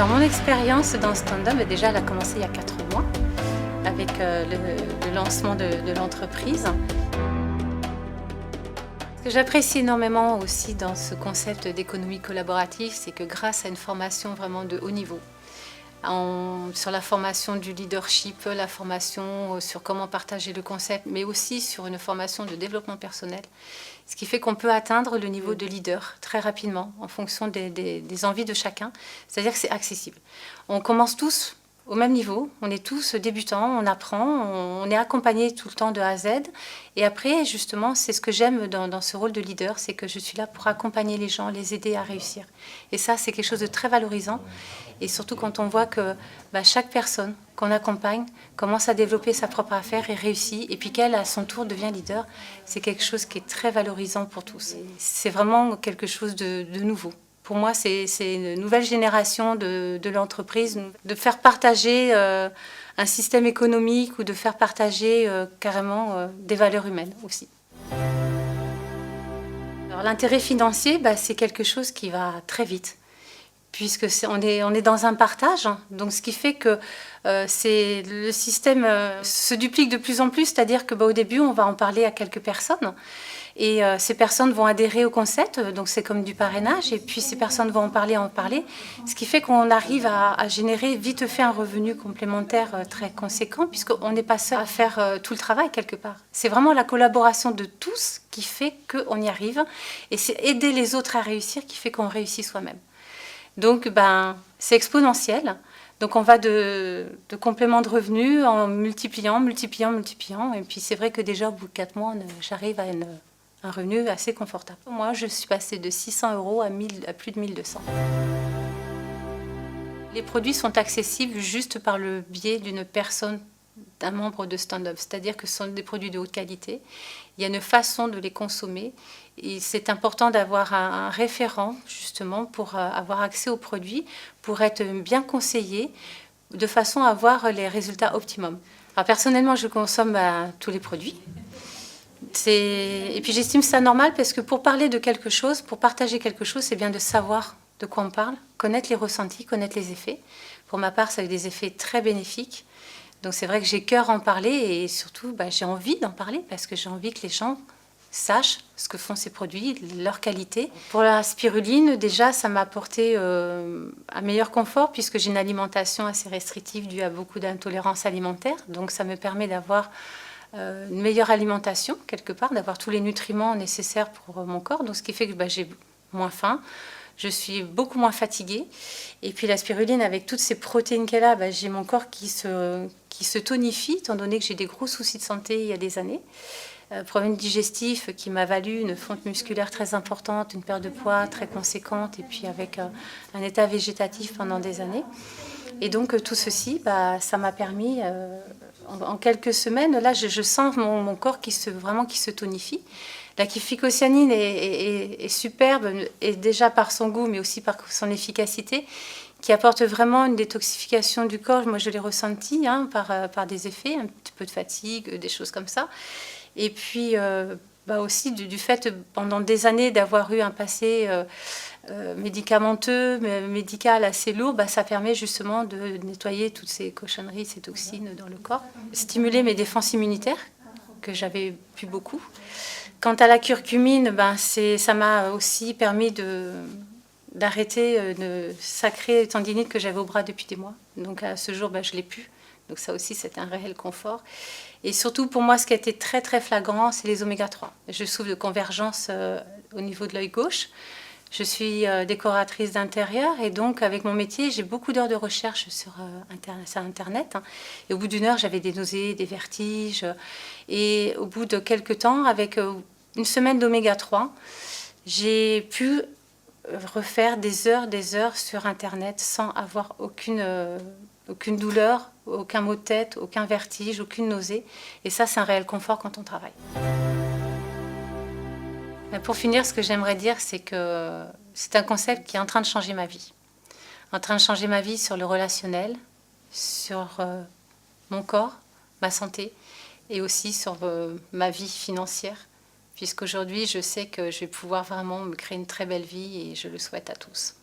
Alors mon expérience dans stand-up, déjà elle a commencé il y a 4 mois avec le lancement de l'entreprise. Ce que j'apprécie énormément aussi dans ce concept d'économie collaborative, c'est que grâce à une formation vraiment de haut niveau, sur la formation du leadership, la formation sur comment partager le concept, mais aussi sur une formation de développement personnel, ce qui fait qu'on peut atteindre le niveau de leader très rapidement en fonction des envies de chacun, c'est-à-dire que c'est accessible. On commence tous au même niveau, on est tous débutants, on apprend, on est accompagné tout le temps de A à Z. Et après, justement, c'est ce que j'aime dans ce rôle de leader, c'est que je suis là pour accompagner les gens, les aider à réussir. Et ça, c'est quelque chose de très valorisant. Et surtout quand on voit que chaque personne qu'on accompagne commence à développer sa propre affaire et réussit, et puis qu'elle, à son tour, devient leader, c'est quelque chose qui est très valorisant pour tous. C'est vraiment quelque chose de nouveau. Pour moi, c'est une nouvelle génération de l'entreprise, de faire partager un système économique ou de faire partager carrément des valeurs humaines aussi. Alors, l'intérêt financier, c'est quelque chose qui va très vite, puisque on est dans un partage, donc ce qui fait que le système se duplique de plus en plus, c'est-à-dire que au début, on va en parler à quelques personnes. Et ces personnes vont adhérer au concept, donc c'est comme du parrainage, et puis ces personnes vont en parler, ce qui fait qu'on arrive à générer vite fait un revenu complémentaire très conséquent, puisqu'on n'est pas seul à faire tout le travail quelque part. C'est vraiment la collaboration de tous qui fait qu'on y arrive, et c'est aider les autres à réussir qui fait qu'on réussit soi-même. Donc c'est exponentiel. Donc on va de complément de revenus en multipliant. Et puis c'est vrai que déjà au bout de 4 mois, j'arrive à un revenu assez confortable. Moi, je suis passée de 600 € à plus de 1200. Les produits sont accessibles juste par le biais d'une personne, d'un membre de stand-up. C'est-à-dire que ce sont des produits de haute qualité. Il y a une façon de les consommer. Et c'est important d'avoir un référent, justement, pour avoir accès aux produits, pour être bien conseillé, de façon à avoir les résultats optimums. Alors, personnellement, je consomme tous les produits. Et puis j'estime ça normal parce que pour parler de quelque chose, pour partager quelque chose, c'est bien de savoir de quoi on parle, connaître les ressentis, connaître les effets. Pour ma part, ça a eu des effets très bénéfiques. Donc c'est vrai que j'ai cœur à en parler et surtout j'ai envie d'en parler parce que j'ai envie que les gens sachent ce que font ces produits, leur qualité. Pour la spiruline, déjà, ça m'a apporté un meilleur confort puisque j'ai une alimentation assez restrictive due à beaucoup d'intolérances alimentaires. Donc ça me permet d'avoir une meilleure alimentation, quelque part, d'avoir tous les nutriments nécessaires pour mon corps. Donc ce qui fait que j'ai moins faim, je suis beaucoup moins fatiguée. Et puis la spiruline, avec toutes ces protéines qu'elle a, j'ai mon corps qui se tonifie, étant donné que j'ai des gros soucis de santé il y a des années. Problème digestif qui m'a valu une fonte musculaire très importante, une perte de poids très conséquente, et puis avec un état végétatif pendant des années. Et donc tout ceci, ça m'a permis, en quelques semaines, là je sens mon corps qui se tonifie. La phycocyanine est superbe, et déjà par son goût, mais aussi par son efficacité, qui apporte vraiment une détoxification du corps. Moi je l'ai ressenti par des effets, un petit peu de fatigue, des choses comme ça. Et puis aussi du fait, pendant des années, d'avoir eu un passé médical assez lourd, ça permet justement de nettoyer toutes ces cochonneries, ces toxines dans le corps. Stimuler mes défenses immunitaires, que j'avais plus beaucoup. Quant à la curcumine, ça m'a aussi permis d'arrêter une sacrée tendinite que j'avais au bras depuis des mois. Donc à ce jour, je ne l'ai plus. Donc ça aussi, c'est un réel confort. Et surtout, pour moi, ce qui a été très, très flagrant, c'est les oméga 3. Je souffre de convergence au niveau de l'œil gauche. Je suis décoratrice d'intérieur et donc, avec mon métier, j'ai beaucoup d'heures de recherche sur Internet. Et au bout d'1 heure, j'avais des nausées, des vertiges. Et au bout de quelques temps, avec une semaine d'oméga 3, j'ai pu refaire des heures sur Internet sans avoir aucune douleur, aucun maux de tête, aucun vertige, aucune nausée. Et ça, c'est un réel confort quand on travaille. Pour finir, ce que j'aimerais dire, c'est que c'est un concept qui est en train de changer ma vie. En train de changer ma vie sur le relationnel, sur mon corps, ma santé, et aussi sur ma vie financière. Puisqu'aujourd'hui, je sais que je vais pouvoir vraiment me créer une très belle vie et je le souhaite à tous.